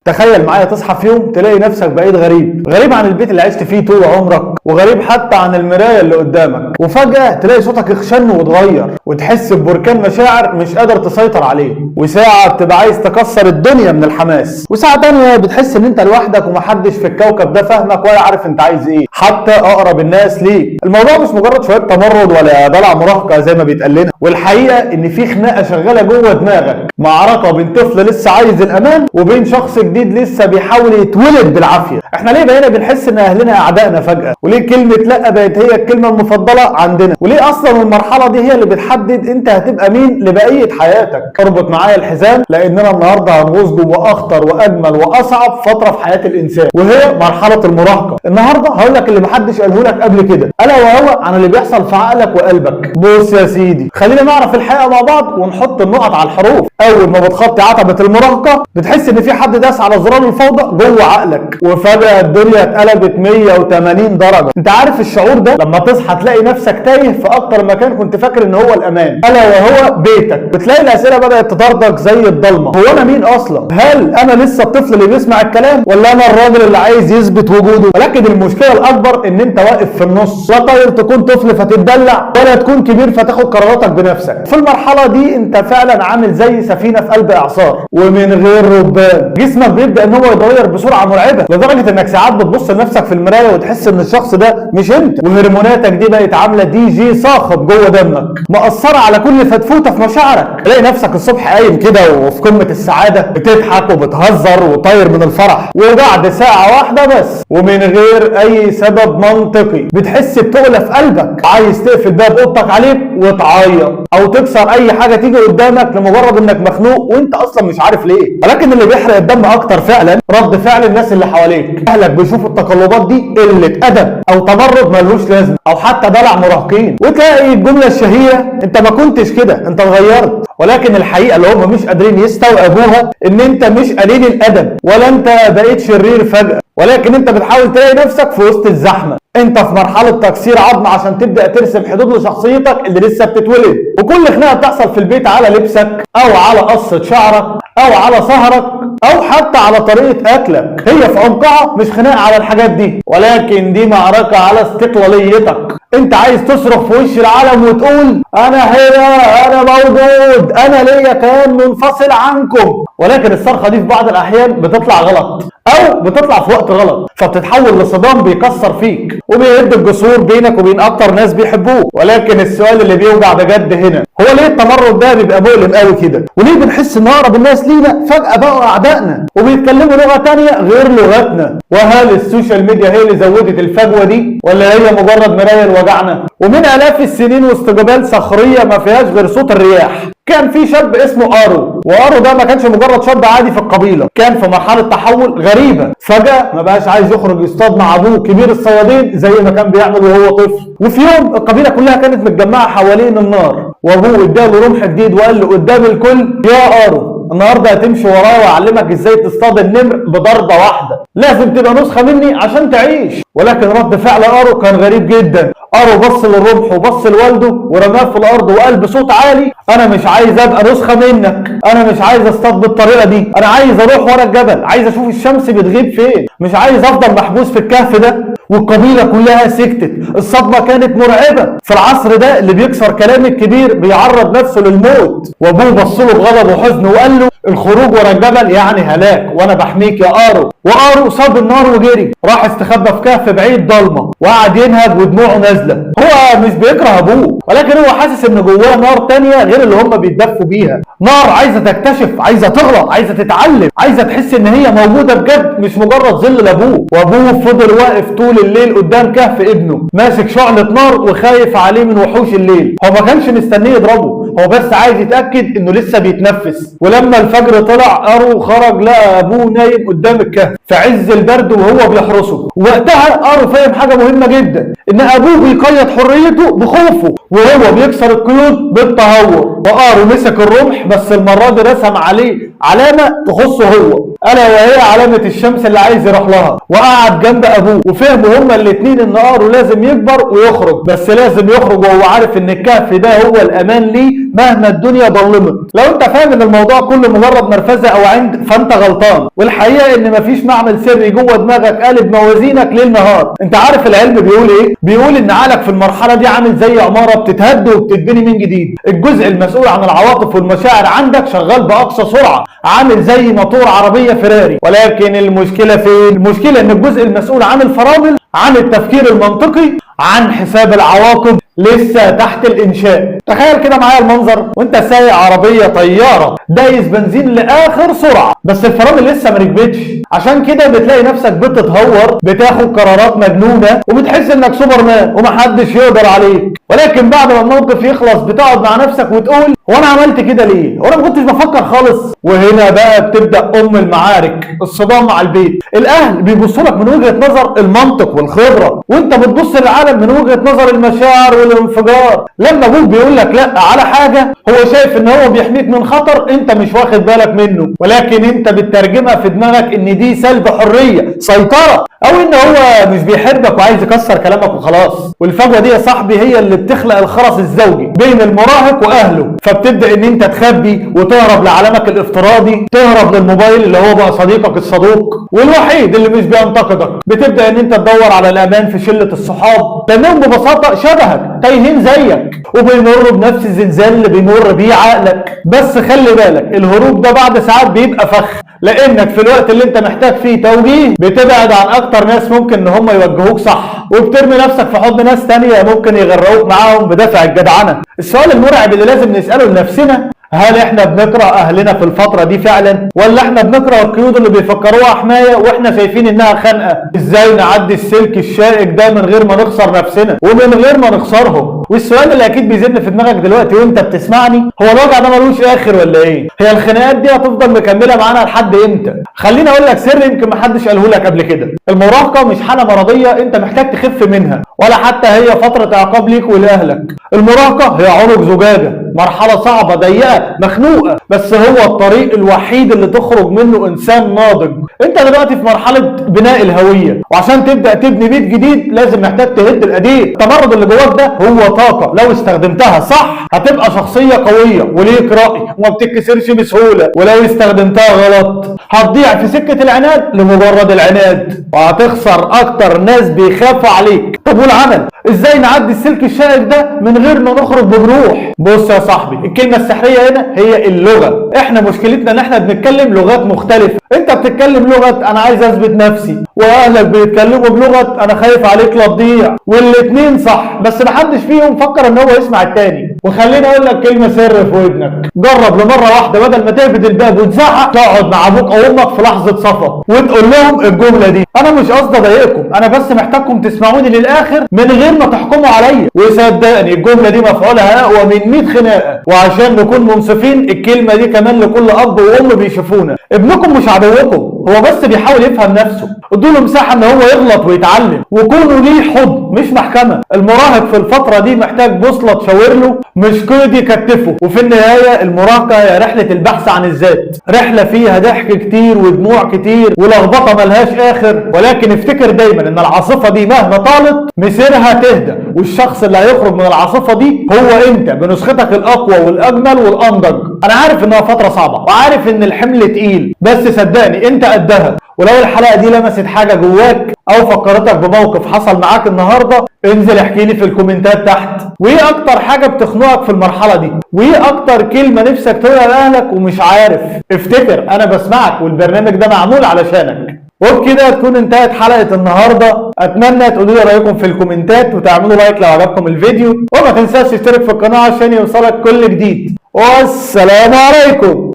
تخيل معايا تصحى في يوم تلاقي نفسك بقيت غريب عن البيت اللي عشت فيه طول عمرك، وغريب حتى عن المراية اللي قدامك، وفجأة تلاقي صوتك اخشن واتغير وتحس ببركان مشاعر مش قادر تسيطر عليه، وساعة بتبقى عايز تكسر الدنيا من الحماس، وساعة تانية بتحس ان انت لوحدك ومحدش في الكوكب ده فاهمك ولا عارف انت عايز ايه، حتى اقرب الناس ليك. الموضوع مش مجرد شوية تمرد ولا دلع مراهقة زي ما بيتقال لنا، والحقيقة ان في خناقة شغالة جوه دماغك، معركة بين طفل لسه عايز الامان وبين شخص جديد لسه بيحاول يتولد بالعافيه. احنا ليه بقينا بنحس ان اهلنا اعدائنا فجاه؟ وليه كلمه لا بقت هي الكلمه المفضله عندنا؟ وليه اصلا المرحله دي هي اللي بتحدد انت هتبقى مين لبقيه حياتك؟ اربط معايا الحزام لاننا النهارده هنغوص جوه اخطر واجمل واصعب فتره في حياه الانسان، وهي مرحله المراهقه. النهارده هقول لك اللي محدش قاله لك قبل كده، الا وهو عن اللي بيحصل في عقلك وقلبك. بص يا سيدي، خلينا نعرف الحقيقه مع بعض ونحط النقط على الحروف. اول ما بتخطي عتبه المراهقه بتحس ان في حد داس على زرار الفوضى جوه عقلك، وفجأة الدنيا اتقلبت 180 درجة. انت عارف الشعور ده لما تصحى تلاقي نفسك تايه في اكتر مكان كنت فاكر ان هو الامان، الا وهو بيتك. بتلاقي الاسئلة بدأت تطاردك زي الضلمة، هو انا مين اصلا؟ هل انا لسه الطفل اللي بيسمع الكلام ولا انا الراجل اللي عايز يثبت وجوده؟ ولكن المشكلة الاكبر ان انت واقف في النص، لا طاير تكون طفل فتتدلع ولا تكون كبير فتاخد قراراتك بنفسك. في المرحلة دي انت فعلا عامل زي سفينة في قلب اعصار ومن غير ربان. جسمك بيبدأ ان هو يتغير بسرعة مرعبة، لدرجة انك ساعات بتبص لنفسك في المراية وتحس ان الشخص ده مش انت، وهرموناتك دي بقت عاملة دي جي صاخب جوه دمك مأثرة على كل فتفوتة في مشاعرك. تلاقي نفسك الصبح قايم كده وفي قمة السعادة بتضحك وبتهزر وطاير من الفرح، وبعد ساعة واحدة بس ومن غير اي سبب منطقي بتحس بتغلى في قلبك، عايز تقفل باب اوضتك عليك وتعيط او تكسر اي حاجة تيجي قدامك لمجرد انك مخنوق وانت اصلا مش عارف ليه. ولكن اللي بيحرق الدم اكتر فعلا رد فعل الناس اللي حواليك. اهلك بيشوفوا التقلبات دي قله ادب او تمرد ملوش لازمه او حتى دلع مراهقين، وتلاقي الجمله الشهيره انت ما كنتش كده، انت اتغيرت. ولكن الحقيقه اللي هم مش قادرين يستوعبوها ان انت مش قليل الادب ولا انت بقيت شرير فجاه، ولكن انت بتحاول تلاقي نفسك في وسط الزحمه. انت في مرحله تكسير عظم عشان تبدا ترسم حدود لشخصيتك اللي لسه بتتولد. وكل خناقه بتحصل في البيت على لبسك او على قصه شعرك او على سهرك او حتى على طريقه اكلك، هي في عمقها مش خناقه على الحاجات دي، ولكن دي معركه على استقلاليتك. انت عايز تصرخ في وش العالم وتقول انا هنا، انا موجود، انا ليا كيان منفصل عنكم. ولكن الصرخه دي في بعض الاحيان بتطلع غلط او بتطلع في وقت غلط، فبتتحول لصدام بيكسر فيك وبيهد الجسور بينك وبين اكتر ناس بيحبوك. ولكن السؤال اللي بيوجع بجد هنا هو ليه التمرد ده بيبقى مؤلم قوي كده؟ وليه بنحس ان اقرب الناس لينا فجاه بقوا اعدائنا وبيتكلموا لغه تانية غير لغتنا؟ وهل السوشيال ميديا هي اللي زودت الفجوه دي ولا هي مجرد مرايه لوجعنا؟ ومن الاف السنين وسط جبال صخريه ما فيهاش غير صوت الرياح كان في شاب اسمه ارو، وارو ده ما كانش مجرد شاب عادي في القبيله، كان في مرحله تحول غريبه. فجاه ما بقاش عايز يخرج يصطاد مع ابوه كبير الصيادين زي ما كان بيعمل وهو طفل. وفي يوم القبيله كلها كانت متجمعه حوالين النار، وابوه اداله رمح جديد وقال له قدام الكل يا ارو النهارده هتمشي ورايا واعلمك ازاي تصطاد النمر بضربه واحده، لازم تبقى نسخه مني عشان تعيش. ولكن رد فعل ارو كان غريب جدا. ارو بص للرمح وبص لوالده ورماه في الارض وقال بصوت عالي انا مش عايز ابقى نسخه منك، انا مش عايز اصطاد بالطريقه دي، انا عايز اروح ورا الجبل، عايز اشوف الشمس بتغيب فين، مش عايز افضل محبوس في الكهف ده. والقبيله كلها سكتت، الصدمه كانت مرعبه. في العصر ده اللي بيكسر كلام الكبير بيعرض نفسه للموت. وابوه بص له بغضب وحزن وقال له الخروج ورا الجبل يعني هلاك وانا بحميك يا ارو. وارو صاب النار وجري، راح استخبى في كهف بعيد ضلمه وقعد ينهج ودموعه نازله. هو مش بيكره ابوه، ولكن هو حاسس ان جواه نار تانية غير اللي هم بيتدفوا بيها، نار عايزه تكتشف، عايزه تغلط، عايزه تتعلم، عايزه تحس ان هي موجوده بجد مش مجرد ظل لابوه. وابوه فضل واقف طول الليل قدام كهف ابنه ماسك شعلة نار وخايف عليه من وحوش الليل. هو ما كانش مستنيه يضربه، هو بس عايز يتاكد انه لسه بيتنفس. ولما الفجر طلع ارو خرج لقى ابوه نايم قدام الكهف في عز البرد وهو بيحرسه. وقتها ارو فاهم حاجه مهمه جدا، ان ابوه بيقيد حريته بخوفه وهو بيكسر القيود بالتهور. وارو مسك الرمح بس المره دي رسم عليه علامه تخصه هو، الا وهي علامه الشمس اللي عايز يروح لها. وقعد جنب ابوه وفهموا هما الاثنين ان ارو لازم يكبر ويخرج، بس لازم يخرج وهو عارف ان الكهف ده هو الامان ليه مهما الدنيا ضلمت. لو انت فاهم ان الموضوع كله مجرد نرفزه او عند فانت غلطان، والحقيقه ان مفيش معمل سري جوه دماغك قالب موازينك ليل نهار. انت عارف العلم بيقول ايه؟ بيقول ان عقلك في المرحله دي عامل زي عماره بتتهد وبتتبني من جديد. الجزء المسؤول عن العواطف والمشاعر عندك شغال باقصى سرعه، عامل زي موتور عربيه فيراري. ولكن المشكله فين؟ المشكله ان الجزء المسؤول عن الفرامل، عن التفكير المنطقي، عن حساب العواقب لسه تحت الانشاء. تخيل كده معايا المنظر وانت سايق عربيه طياره دايس بنزين لاخر سرعه، بس الفرامل لسه ما ركبتش. عشان كده بتلاقي نفسك بتتهور، بتاخد قرارات مجنونه، وبتحس انك سوبرمان ومحدش يقدر عليك. ولكن بعد ما الموقف يخلص بتقعد مع نفسك وتقول هو انا عملت كده ليه؟ هو انا ما كنتش بفكر خالص. وهنا بقى بتبدا المعارك، الصدام مع البيت. الاهل بيبصوا لك من وجهه نظر المنطق والخبره، وانت بتبص للعالم من وجهه نظر المشاعر والانفجار. لما ابوك بيقول لك لا على حاجه، هو شايف ان هو بيحميك من خطر انت مش واخد بالك منه، ولكن انت بتترجمها في دماغك ان دي سلب حريه، سيطره، او ان هو مش بيحبك وعايز يكسر كلامك وخلاص. والفجوه دي يا صاحبي هي اللي بتخلق الخرس الزوجي بين المراهق واهله. فبتبدا ان انت تخبي وتهرب لعالمك الافتراضي، تهرب للموبايل اللي هو بقى صديقك الصدوق والوحيد اللي مش بينتقدك. بتبدا ان انت تدور على الامان في شله الصحاب، لانهم ببساطه شبهك، تايهين زيك، وبيمروا بنفس الزلزال اللي بيمر بيه عقلك. بس خلي بالك الهروب ده بعد ساعات بيبقى فخ، لانك في الوقت اللي انت محتاج فيه توجيه بتبعد عن اكتر ناس ممكن ان هم يوجهوك صح، وبترمي نفسك في حضن ناس تانية ممكن يغرقوك معاهم بدافع الجدعنه. السؤال المرعب اللي لازم نساله لنفسنا، هل احنا بنكره اهلنا في الفترة دي فعلا، ولا احنا بنكره القيود اللي بيفكروها حماية واحنا شايفين انها خنقة؟ ازاي نعدي السلك الشائك ده من غير ما نخسر نفسنا ومن غير ما نخسرهم؟ والسؤال اللي اكيد بيزن في دماغك دلوقتي وانت بتسمعني، هو الوجع ده ملوش اخر ولا ايه؟ هي الخناقات دي هتفضل مكملة معانا لحد امتى؟ خليني اقول لك سر يمكن محدش قاله لك قبل كده. المراهقة مش حالة مرضية انت محتاج تخف منها، ولا حتى هي فترة عقاب ليك ولاهلك. المراهقة هي عنق زجاجة، مرحلة صعبة ضيقة مخنوقة، بس هو الطريق الوحيد اللي تخرج منه انسان ناضج. انت دلوقتي في مرحلة بناء الهوية، وعشان تبدأ تبني بيت جديد لازم محتاج تهد القديم. التمرد اللي جواك ده هو طاقة، لو استخدمتها صح هتبقى شخصية قوية وليك رأي وما بتتكسرش بسهولة، ولو استخدمتها غلط هتضيع في سكة العناد لمجرد العناد، وهتخسر اكتر ناس بيخافوا عليك. طب والعمل؟ ازاي نعدي السلك الشائك ده من غير ما نخرج بجروح؟ بص يا صاحبي، الكلمة السحرية هنا هي اللغة. احنا مشكلتنا ان احنا بنتكلم لغات مختلفة. انت بتتكلم لغة انا عايز اثبت نفسي، واهلك بيتكلموا بلغة انا خايف عليك لا تضيع، والاتنين صح، بس محدش فيهم فكر ان هو يسمع التاني. وخليني اقول لك كلمة سر في ودنك، جرب لمرة واحدة بدل ما تقفل الباب وتزعق تقعد مع ابوك او امك في لحظة صفا وتقول لهم الجملة دي: انا مش قصدي اضايقكم، انا بس محتاجكم تسمعوني للاخر من غير ما تحكموا عليا. وصدقني الجملة دي مفعولها اقوى من 100 خناقة. وعشان نكون منصفين الكلمة دي كمان لكل اب وام بيشوفونا، ابنكم مش عدوكم، هو بس بيحاول يفهم نفسه. ادوا له مساحة ان هو يغلط ويتعلم، وكونوا ليه حضن مش محكمة. المراهق في الفترة دي محتاج بوصلة تشاور له مش قيد يكتفه. وفي النهاية المراهقة هي رحلة البحث عن الذات، رحلة فيها ضحك كتير ودموع كتير ولخبطة ملهاش اخر. ولكن افتكر دايما ان العاصفة دي مهما طالت مسيرها تهدى، والشخص اللي هيخرج من العاصفة دي هو انت بنسختك الاقوى والاجمل والانضج. انا عارف انها فترة صعبة وعارف ان الحمل تقيل، بس صدقني انت قدها. ولو الحلقة دي لمست حاجة جواك او فكرتك بموقف حصل معاك النهاردة، انزل احكي لي في الكومنتات تحت. وايه اكتر حاجة بتخنقك في المرحلة دي؟ وايه اكتر كلمة نفسك تقولها لاهلك ومش عارف؟ افتكر انا بسمعك والبرنامج ده معمول علشانك. وبكده تكون انتهت حلقة النهاردة. اتمنى تقولوا لي رايكم في الكومنتات وتعملوا لايك لو عجبكم الفيديو، وما تنساش تشترك في القناة عشان يوصلك كل جديد. والسلام عليكم.